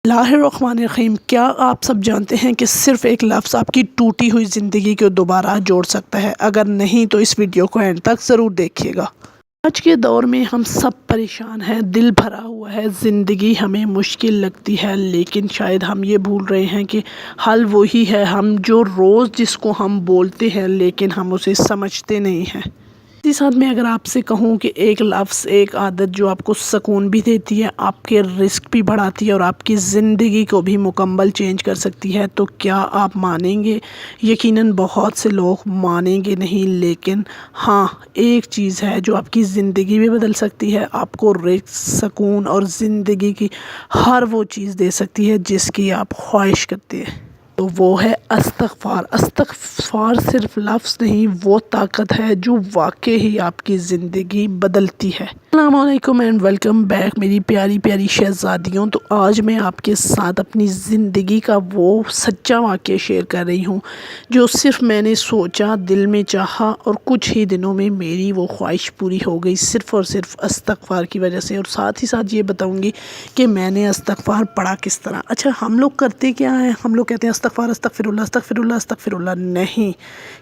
بسم اللہ الرحمن الرحیم۔ کیا آپ سب جانتے ہیں کہ صرف ایک لفظ آپ کی ٹوٹی ہوئی زندگی کو دوبارہ جوڑ سکتا ہے؟ اگر نہیں تو اس ویڈیو کو اینڈ تک ضرور دیکھیے گا۔ آج کے دور میں ہم سب پریشان ہیں، دل بھرا ہوا ہے، زندگی ہمیں مشکل لگتی ہے، لیکن شاید ہم یہ بھول رہے ہیں کہ حل وہی ہے ہم جو روز جس کو ہم بولتے ہیں لیکن ہم اسے سمجھتے نہیں ہیں۔ اسی ساتھ میں اگر آپ سے کہوں کہ ایک لفظ، ایک عادت جو آپ کو سکون بھی دیتی ہے، آپ کے رزق بھی بڑھاتی ہے اور آپ کی زندگی کو بھی مکمل چینج کر سکتی ہے، تو کیا آپ مانیں گے؟ یقیناً بہت سے لوگ مانیں گے نہیں، لیکن ہاں ایک چیز ہے جو آپ کی زندگی بھی بدل سکتی ہے، آپ کو رزق، سکون اور زندگی کی ہر وہ چیز دے سکتی ہے جس کی آپ خواہش کرتے ہیں، تو وہ ہے استغفار۔ استغفار صرف لفظ نہیں، وہ طاقت ہے جو واقعی ہی آپ کی زندگی بدلتی ہے۔ السلام علیکم اینڈ ویلکم بیک میری پیاری پیاری شہزادیوں۔ تو آج میں آپ کے ساتھ اپنی زندگی کا وہ سچا واقعہ شیئر کر رہی ہوں جو صرف میں نے سوچا، دل میں چاہا اور کچھ ہی دنوں میں میری وہ خواہش پوری ہو گئی، صرف اور صرف استغفار کی وجہ سے۔ اور ساتھ ہی ساتھ یہ بتاؤں گی کہ میں نے استغفار پڑھا کس طرح۔ اچھا، ہم لوگ کرتے کیا ہیں؟ ہم لوگ کہتے ہیں استغفار، استغفر اللہ، استغفر اللہ، استغفر اللہ۔ نہیں،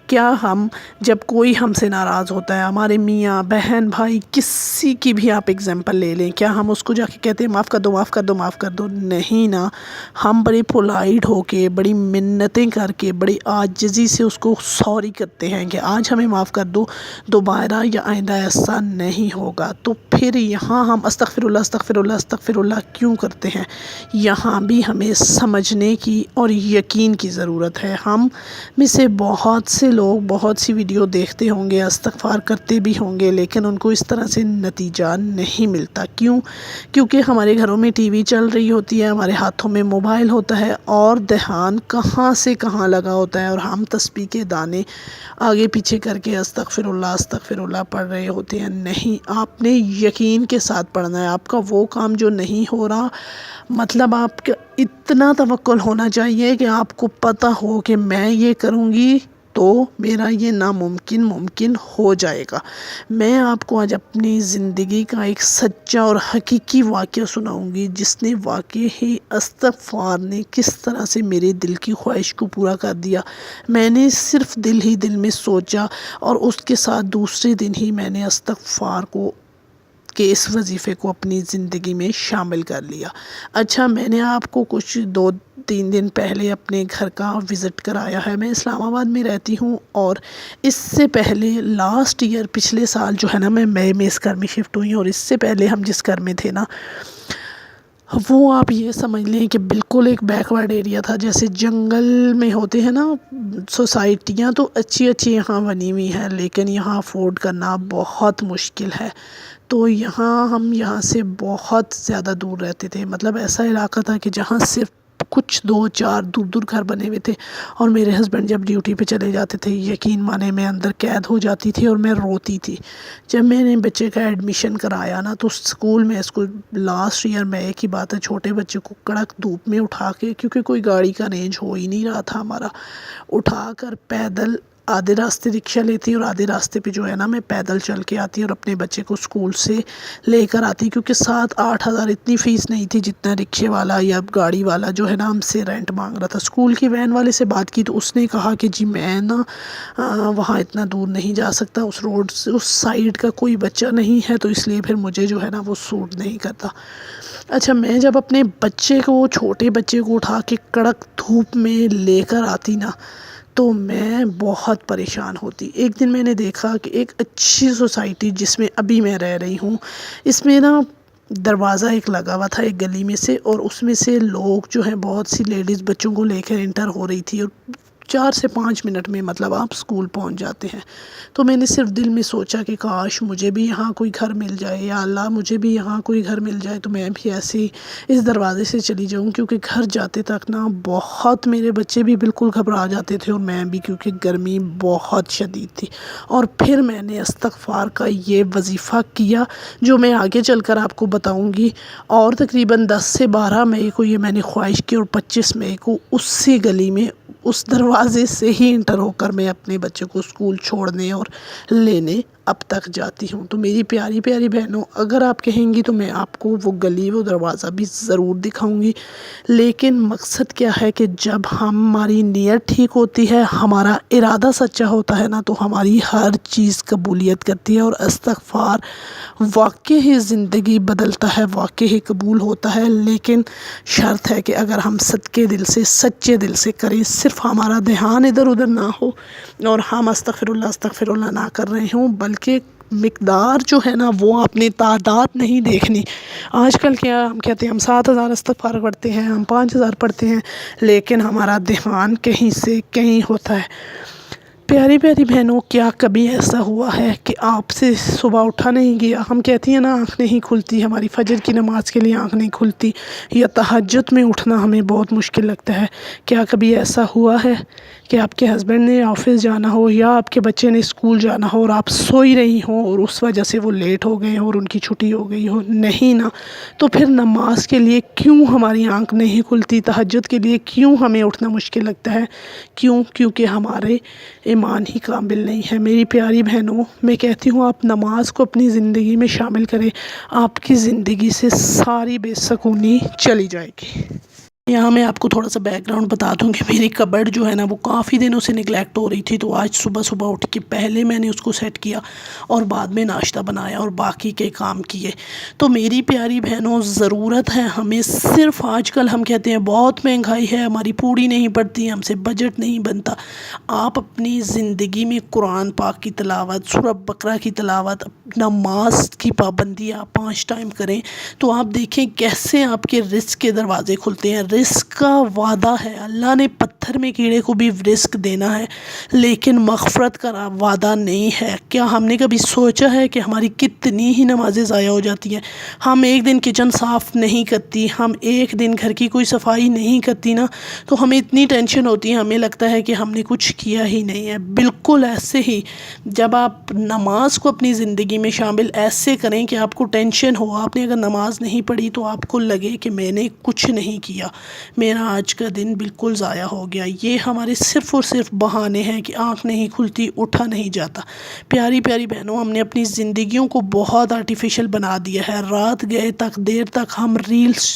کیا ہم جب کوئی ہم سے ناراض ہوتا ہے، ہمارے میاں بہن بھائی کسی کی بھی آپ اگزامپل لے لیں، کیا ہم اس کو جا کے کہتے ہیں معاف کر دو، معاف کر دو، معاف کر دو؟ نہیں نا، ہم بڑے پولائٹ ہو کے، بڑی منتیں کر کے، بڑی عاجزی سے اس کو سوری کرتے ہیں کہ آج ہمیں معاف کر دو، دوبارہ یا آئندہ ایسا نہیں ہوگا۔ تو پھر یہاں ہم استغفر اللہ، استغفر اللہ، استغفر اللہ کیوں کرتے ہیں؟ یہاں بھی ہمیں سمجھنے کی اور یقین کی ضرورت ہے۔ ہم میں سے بہت سے لوگ بہت سی ویڈیو دیکھتے ہوں گے، استغفار کرتے بھی ہوں گے، لیکن ان کو اس طرح سے نتیجہ نہیں ملتا۔ کیوں؟ کیونکہ ہمارے گھروں میں ٹی وی چل رہی ہوتی ہے، ہمارے ہاتھوں میں موبائل ہوتا ہے اور دھیان کہاں سے کہاں لگا ہوتا ہے، اور ہم تسبیح کے دانے آگے پیچھے کر کے استغفر اللہ پڑھ رہے ہوتے ہیں۔ نہیں، آپ نے یقین کے ساتھ پڑھنا ہے۔ آپ کا وہ کام جو نہیں ہو رہا، مطلب آپ کا اتنا توکل ہونا چاہیے کہ آپ کو پتہ ہو کہ میں یہ کروں گی تو میرا یہ ناممکن ممکن ہو جائے گا۔ میں آپ کو آج اپنی زندگی کا ایک سچا اور حقیقی واقعہ سناؤں گی جس نے واقعی ہی استغفار نے کس طرح سے میرے دل کی خواہش کو پورا کر دیا۔ میں نے صرف دل ہی دل میں سوچا اور اس کے ساتھ دوسرے دن ہی میں نے استغفار کو کہ اس وظیفے کو اپنی زندگی میں شامل کر لیا۔ اچھا، میں نے آپ کو کچھ 2-3 دن پہلے اپنے گھر کا وزٹ کرایا ہے۔ میں اسلام آباد میں رہتی ہوں اور اس سے پہلے لاسٹ ایئر، پچھلے سال جو ہے نا، میں مئی میں اس گھر میں شفٹ ہوئی ہوں، اور اس سے پہلے ہم جس گھر میں تھے نا، وہ آپ یہ سمجھ لیں کہ بالکل ایک بیکورڈ ایریا تھا، جیسے جنگل میں ہوتے ہیں نا سوسائٹیاں، تو اچھی اچھی یہاں بنی ہوئی ہیں، لیکن یہاں افورڈ کرنا بہت مشکل ہے۔ تو ہم یہاں سے بہت زیادہ دور رہتے تھے، مطلب ایسا علاقہ تھا کہ جہاں صرف کچھ 2-4 دور دور گھر بنے ہوئے تھے، اور میرے ہسبینڈ جب ڈیوٹی پہ چلے جاتے تھے، یقین مانے میں اندر قید ہو جاتی تھی اور میں روتی تھی۔ جب میں نے بچے کا ایڈمیشن کرایا نا، تو اسکول میں اس کو لاسٹ ایئر میں ایک ہی بات ہے، چھوٹے بچے کو کڑک دھوپ میں اٹھا کے، کیونکہ کوئی گاڑی کا ارینج ہو ہی نہیں رہا تھا ہمارا، اٹھا کر پیدل آدھے راستے رکشہ لیتی اور آدھے راستے پہ جو ہے نا میں پیدل چل کے آتی اور اپنے بچے کو اسکول سے لے کر آتی، کیونکہ 7-8 ہزار اتنی فیس نہیں تھی جتنا رکشے والا یا گاڑی والا جو ہے نا ہم سے رینٹ مانگ رہا تھا۔ اسکول کی وین والے سے بات کی تو اس نے کہا کہ جی میں نا وہاں اتنا دور نہیں جا سکتا، اس روڈ سے اس سائیڈ کا کوئی بچہ نہیں ہے، تو اس لیے پھر مجھے جو ہے نا وہ سوٹ نہیں کرتا۔ اچھا، میں جب اپنے بچے کو، چھوٹے بچے کو اٹھا کے کڑک دھوپ میں لے کر آتی نا، تو میں بہت پریشان ہوتی۔ ایک دن میں نے دیکھا کہ ایک اچھی سوسائٹی جس میں ابھی میں رہ رہی ہوں، اس میں نا دروازہ ایک لگا ہوا تھا ایک گلی میں سے، اور اس میں سے لوگ جو ہیں، بہت سی لیڈیز بچوں کو لے کر انٹر ہو رہی تھی، اور 4 سے 5 منٹ میں مطلب آپ اسکول پہنچ جاتے ہیں۔ تو میں نے صرف دل میں سوچا کہ کاش مجھے بھی یہاں کوئی گھر مل جائے، یا اللہ مجھے بھی یہاں کوئی گھر مل جائے، تو میں بھی ایسے ہی اس دروازے سے چلی جاؤں، کیونکہ گھر جاتے تک نا بہت میرے بچے بھی بالکل گھبرا جاتے تھے اور میں بھی، کیونکہ گرمی بہت شدید تھی۔ اور پھر میں نے استغفار کا یہ وظیفہ کیا جو میں آگے چل کر آپ کو بتاؤں گی، اور تقریباً 10 سے 12 مئی کو یہ میں نے خواہش کی، اور 25 مئی کو اسی گلی میں اس دروازے سے ہی انٹر ہو کر میں اپنے بچے کو اسکول چھوڑنے اور لینے اب تک جاتی ہوں۔ تو میری پیاری پیاری بہنوں، اگر آپ کہیں گی تو میں آپ کو وہ گلی وہ دروازہ بھی ضرور دکھاؤں گی، لیکن مقصد کیا ہے کہ جب ہماری نیت ٹھیک ہوتی ہے، ہمارا ارادہ سچا ہوتا ہے نا، تو ہماری ہر چیز قبولیت کرتی ہے، اور استغفار واقعی ہی زندگی بدلتا ہے، واقعی ہی قبول ہوتا ہے۔ لیکن شرط ہے کہ اگر ہم صدقے دل سے، سچے دل سے کریں، صرف ہمارا دھیان ادھر ادھر نہ ہو اور ہم استغفر اللہ نہ کر رہے ہوں، بلکہ مقدار جو ہے نا وہ اپنی تعداد نہیں دیکھنی۔ آج کل کیا ہم کہتے ہیں ہم 7,000 استغفار پڑھتے ہیں، ہم 5,000 پڑھتے ہیں، لیکن ہمارا دھیان کہیں سے کہیں ہوتا ہے۔ پیاری پیاری بہنوں، کیا کبھی ایسا ہوا ہے کہ آپ سے صبح اٹھا نہیں گیا؟ ہم کہتی ہیں نا آنکھ نہیں کھلتی، ہماری فجر کی نماز کے لیے آنکھ نہیں کھلتی، یا تہجد میں اٹھنا ہمیں بہت مشکل لگتا ہے۔ کیا کبھی ایسا ہوا ہے کہ آپ کے ہسبینڈ نے آفس جانا ہو یا آپ کے بچے نے اسکول جانا ہو اور آپ سوئی رہی ہوں اور اس وجہ سے وہ لیٹ ہو گئے اور ان کی چھٹی ہو گئی ہو؟ نہیں نا۔ تو پھر نماز کے لیے کیوں ہماری آنکھ نہیں کھلتی؟ تہجد کے لیے کیوں ہمیں اٹھنا مشکل لگتا ہے؟ کیونکہ ہمارے ایمان ہی کامل نہیں ہے۔ میری پیاری بہنوں، میں کہتی ہوں آپ نماز کو اپنی زندگی میں شامل کریں، آپ کی زندگی سے ساری بے سکونی چلی جائے گی۔ یہاں میں آپ کو تھوڑا سا بیک گراؤنڈ بتا دوں کہ میری کبرڈ جو ہے نا وہ کافی دنوں سے نگلیکٹ ہو رہی تھی، تو آج صبح صبح اٹھ کے پہلے میں نے اس کو سیٹ کیا اور بعد میں ناشتہ بنایا اور باقی کے کام کیے۔ تو میری پیاری بہنوں، ضرورت ہے ہمیں صرف، آج کل ہم کہتے ہیں بہت مہنگائی ہے، ہماری پوری نہیں پڑتی، ہم سے بجٹ نہیں بنتا۔ آپ اپنی زندگی میں قرآن پاک کی تلاوت، سورہ بقرہ کی تلاوت، نماز کی پابندی آپ 5 ٹائم کریں، تو آپ دیکھیں کیسے آپ کے رزق کے دروازے کھلتے ہیں۔ رزق کا وعدہ ہے، اللہ نے پتھر میں کیڑے کو بھی رزق دینا ہے، لیکن مغفرت کا وعدہ نہیں ہے۔ کیا ہم نے کبھی سوچا ہے کہ ہماری کتنی ہی نمازیں ضائع ہو جاتی ہیں؟ ہم ایک دن کچن صاف نہیں کرتی، ہم ایک دن گھر کی کوئی صفائی نہیں کرتی نا، تو ہمیں اتنی ٹینشن ہوتی ہے، ہمیں لگتا ہے کہ ہم نے کچھ کیا ہی نہیں ہے۔ بالکل ایسے ہی جب آپ نماز کو اپنی زندگی میں شامل ایسے کریں کہ آپ کو ٹینشن ہو، آپ نے اگر نماز نہیں پڑھی تو آپ کو لگے کہ میں نے کچھ نہیں کیا، میرا آج کا دن بالکل ضائع ہو گیا۔ یہ ہمارے صرف اور صرف بہانے ہیں کہ آنکھ نہیں کھلتی، اٹھا نہیں جاتا۔ پیاری پیاری بہنوں، ہم نے اپنی زندگیوں کو بہت آرٹیفیشل بنا دیا ہے۔ رات گئے تک، دیر تک ہم ریلز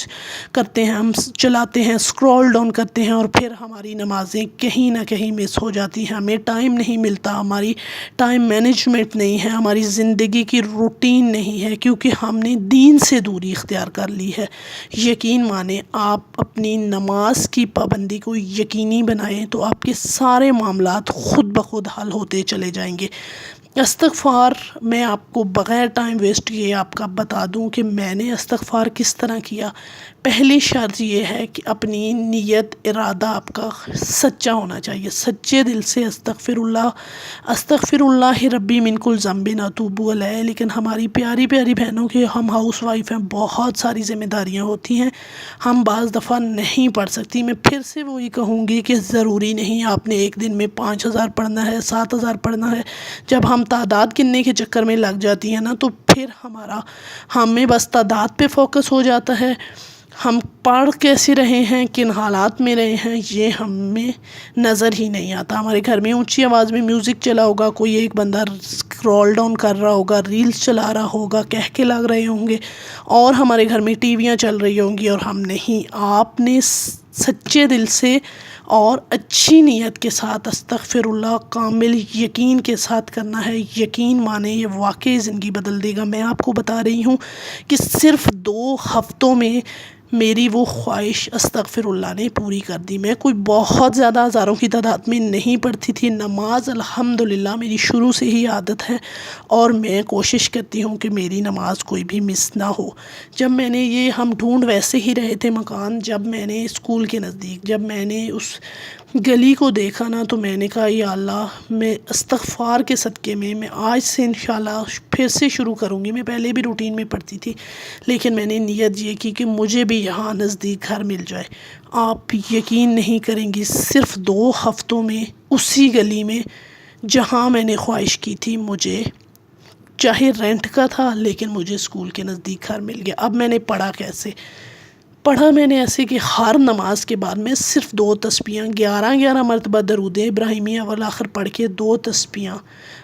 کرتے ہیں، ہم چلاتے ہیں، اسکرول ڈاؤن کرتے ہیں، اور پھر ہماری نمازیں کہیں نہ کہیں مس ہو جاتی ہیں۔ ہمیں ٹائم نہیں ملتا، ہماری ٹائم مینجمنٹ نہیں ہے، ہماری زندگی کی روٹین نہیں ہے، کیونکہ ہم نے دین سے دوری اختیار کر لی ہے۔ یقین مانیں، آپ اپنی نماز کی پابندی کو یقینی بنائیں تو آپ کے سارے معاملات خود بخود حل ہوتے چلے جائیں گے۔ استغفار، میں آپ کو بغیر ٹائم ویسٹ کیے آپ کا بتا دوں کہ میں نے استغفار کس طرح کیا۔ پہلی شرط یہ ہے کہ اپنی نیت، ارادہ آپ کا سچا ہونا چاہیے، سچے دل سے استغفر اللہ ربی من کل ذنب اتوب الیہ۔ لیکن ہماری پیاری پیاری بہنوں کے، ہم ہاؤس وائف ہیں، بہت ساری ذمہ داریاں ہوتی ہیں، ہم بعض دفعہ نہیں پڑھ سکتی۔ میں پھر سے وہی کہوں گی کہ ضروری نہیں آپ نے ایک دن میں 5,000 پڑھنا ہے، 7,000 پڑھنا ہے۔ جب ہم تعداد گننے کے چکر میں لگ جاتی ہیں نا، تو پھر ہمیں بس تعداد پہ فوکس ہو جاتا ہے۔ ہم پڑھ کیسے رہے ہیں، کن حالات میں رہے ہیں، یہ ہمیں نظر ہی نہیں آتا۔ ہمارے گھر میں اونچی آواز میں میوزک چلا ہوگا، کوئی ایک بندہ اسکرول ڈاؤن کر رہا ہوگا، ریلز چلا رہا ہوگا، کہکے لگ رہے ہوں گے، اور ہمارے گھر میں ٹی ویاں چل رہی ہوں گی اور ہم نہیں۔ آپ نے سچے دل سے اور اچھی نیت کے ساتھ استغفر اللہ کامل یقین کے ساتھ کرنا ہے۔ یقین مانیں، یہ واقعی زندگی بدل دے گا۔ میں آپ کو بتا رہی ہوں کہ صرف 2 ہفتوں میں میری وہ خواہش استغفر اللہ نے پوری کر دی۔ میں کوئی بہت زیادہ ہزاروں کی تعداد میں نہیں پڑھتی تھی نماز، الحمدللہ میری شروع سے ہی عادت ہے، اور میں کوشش کرتی ہوں کہ میری نماز کوئی بھی مس نہ ہو۔ جب میں نے ہم ڈھونڈ ویسے ہی رہے تھے مکان، جب میں نے اسکول کے نزدیک، جب میں نے اس گلی کو دیکھا نا، تو میں نے کہا یا اللہ، میں استغفار کے صدقے میں آج سے انشاءاللہ پھر سے شروع کروں گی۔ میں پہلے بھی روٹین میں پڑھتی تھی، لیکن میں نے نیت یہ کی کہ مجھے بھی یہاں نزدیک گھر مل جائے۔ آپ یقین نہیں کریں گی، صرف 2 ہفتوں میں اسی گلی میں جہاں میں نے خواہش کی تھی، مجھے چاہے رینٹ کا تھا لیکن مجھے اسکول کے نزدیک گھر مل گیا۔ اب میں نے پڑھا کیسے؟ پڑھا میں نے ایسے کہ ہر نماز کے بعد میں صرف 2 تسبیحاں 11 مرتبہ درود ابراہیمی اول آخر پڑھ کے 2 تسبیحاں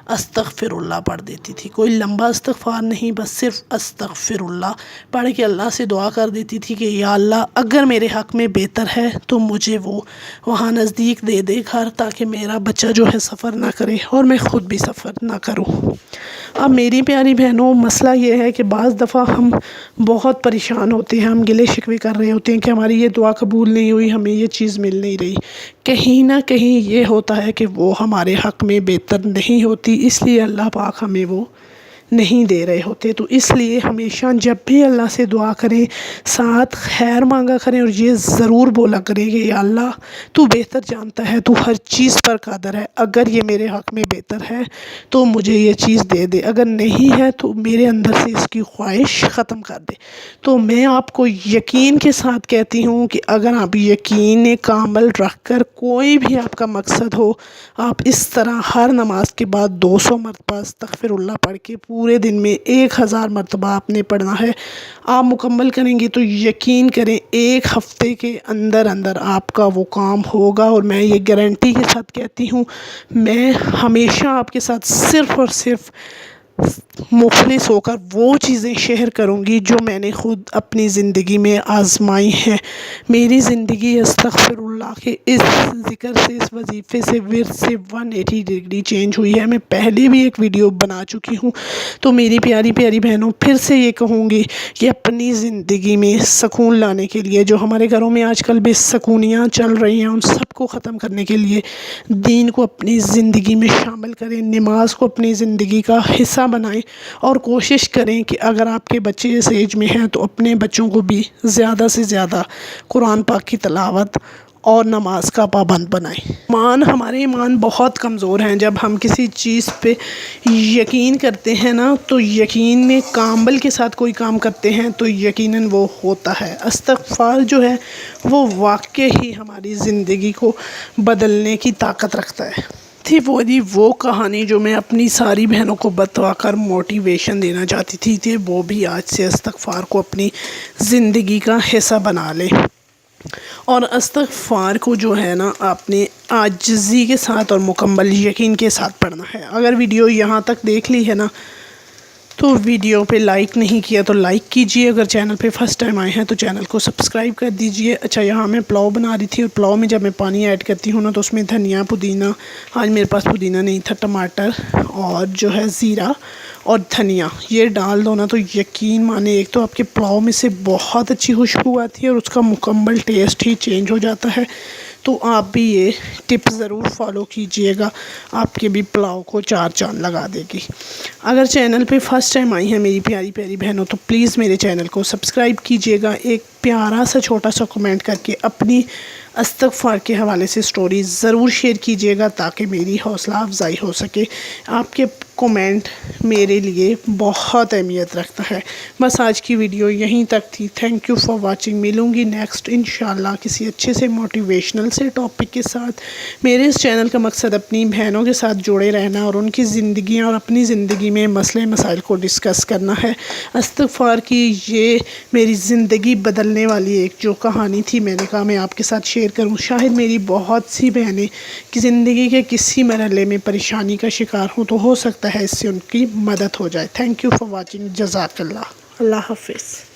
استغفر اللہ پڑھ دیتی تھی. کوئی لمبا استغفار نہیں، بس صرف استغفر اللہ پڑھ کے اللہ سے دعا کر دیتی تھی کہ یا اللہ اگر میرے حق میں بہتر ہے تو مجھے وہ وہاں نزدیک دے دے گھر، تاکہ میرا بچہ جو ہے سفر نہ کرے اور میں خود بھی سفر نہ کروں. اب میری پیاری بہنوں، مسئلہ یہ ہے کہ بعض دفعہ ہم بہت پریشان ہوتے ہیں، ہم گلے شکوے کر رہے ہوتے ہیں کہ ہماری یہ دعا قبول نہیں ہوئی، ہمیں یہ چیز مل نہیں رہی. کہیں نہ کہیں یہ ہوتا ہے کہ وہ ہمارے حق میں بہتر نہیں ہوتی، اس لیے اللہ پاک ہمیں وہ نہیں دے رہے ہوتے. تو اس لیے ہمیشہ جب بھی اللہ سے دعا کریں ساتھ خیر مانگا کریں، اور یہ ضرور بولا کریں کہ یا اللہ تو بہتر جانتا ہے، تو ہر چیز پر قادر ہے، اگر یہ میرے حق میں بہتر ہے تو مجھے یہ چیز دے دے، اگر نہیں ہے تو میرے اندر سے اس کی خواہش ختم کر دے. تو میں آپ کو یقین کے ساتھ کہتی ہوں کہ اگر آپ یقین کامل رکھ کر کوئی بھی آپ کا مقصد ہو، آپ اس طرح ہر نماز کے بعد 200 مرتبہ استغفر اللہ پڑھ کے پورے دن میں 1000 مرتبہ آپ نے پڑھنا ہے. آپ مکمل کریں گے تو یقین کریں ایک ہفتے کے اندر اندر آپ کا وہ کام ہوگا. اور میں یہ گارنٹی کے ساتھ کہتی ہوں، میں ہمیشہ آپ کے ساتھ صرف اور صرف مخلص ہو کر وہ چیزیں شیئر کروں گی جو میں نے خود اپنی زندگی میں آزمائی ہیں. میری زندگی استغفر اللہ کے اس ذکر سے، اس وظیفے سے، ورد سے 180 ڈگری چینج ہوئی ہے. میں پہلے بھی ایک ویڈیو بنا چکی ہوں. تو میری پیاری پیاری بہنوں، پھر سے یہ کہوں گی کہ اپنی زندگی میں سکون لانے کے لیے، جو ہمارے گھروں میں آج کل بے سکونیاں چل رہی ہیں، ان سب کو ختم کرنے کے لیے دین کو اپنی زندگی میں شامل کریں، نماز کو اپنی زندگی کا حصہ بنائیں، اور کوشش کریں کہ اگر آپ کے بچے اس ایج میں ہیں تو اپنے بچوں کو بھی زیادہ سے زیادہ قرآن پاک کی تلاوت اور نماز کا پابند بنائیں. ہمارے ایمان بہت کمزور ہیں. جب ہم کسی چیز پہ یقین کرتے ہیں نا، تو یقین میں کامل کے ساتھ کوئی کام کرتے ہیں تو یقیناً وہ ہوتا ہے. استغفار جو ہے وہ واقعی ہی ہماری زندگی کو بدلنے کی طاقت رکھتا ہے. تھی وہ کہانی جو میں اپنی ساری بہنوں کو بتوا کر موٹیویشن دینا چاہتی تھی، وہ بھی آج سے استغفار کو اپنی زندگی کا حصہ بنا لیں. اور استغفار کو جو ہے نا، آپ نے عاجزی کے ساتھ اور مکمل یقین کے ساتھ پڑھنا ہے. اگر ویڈیو یہاں تک دیکھ لی ہے نا، تو ویڈیو پہ لائک نہیں کیا تو لائک کیجئے. اگر چینل پہ فرسٹ ٹائم آئے ہیں تو چینل کو سبسکرائب کر دیجئے. اچھا، یہاں میں پلاؤ بنا رہی تھی، اور پلاؤ میں جب میں پانی ایڈ کرتی ہوں نا، تو اس میں دھنیا، پودینہ، آج میرے پاس پودینہ نہیں تھا، ٹماٹر اور جو ہے زیرہ اور دھنیا، یہ ڈال دو نا تو یقین مانے، ایک تو آپ کے پلاؤ میں سے بہت اچھی خوشبو آتی ہے اور اس کا مکمل ٹیسٹ ہی چینج ہو جاتا ہے. تو آپ بھی یہ ٹپ ضرور فالو کیجئے گا، آپ کے بھی پلاؤ کو 4 چاند لگا دے گی. اگر چینل پہ فرسٹ ٹائم آئی ہیں میری پیاری پیاری بہنوں، تو پلیز میرے چینل کو سبسکرائب کیجئے گا. ایک پیارا سا چھوٹا سا کمنٹ کر کے اپنی استغفار کے حوالے سے سٹوری ضرور شیئر کیجئے گا، تاکہ میری حوصلہ افزائی ہو سکے. آپ کے کومنٹ میرے لیے بہت اہمیت رکھتا ہے. بس آج کی ویڈیو یہیں تک تھی. Thank you for watching. ملوں گی نیکسٹ انشاءاللہ کسی اچھے سے موٹیویشنل سے ٹاپک کے ساتھ. میرے اس چینل کا مقصد اپنی بہنوں کے ساتھ جڑے رہنا اور ان کی زندگیاں اور اپنی زندگی میں مسئلے مسائل کو ڈسکس کرنا ہے. استغفار کی یہ میری زندگی بدلنے والی ایک جو کہانی تھی، میں نے کہا میں آپ کے ساتھ شیئر کروں. شاید میری بہت سی بہنیں کی زندگی کے کسی مرحلے میں پریشانی کا شکار ہوں، تو ہو سکتا ہے اس سے ان کی مدد ہو جائے. Thank you for watching. جزاک اللہ. اللہ حافظ.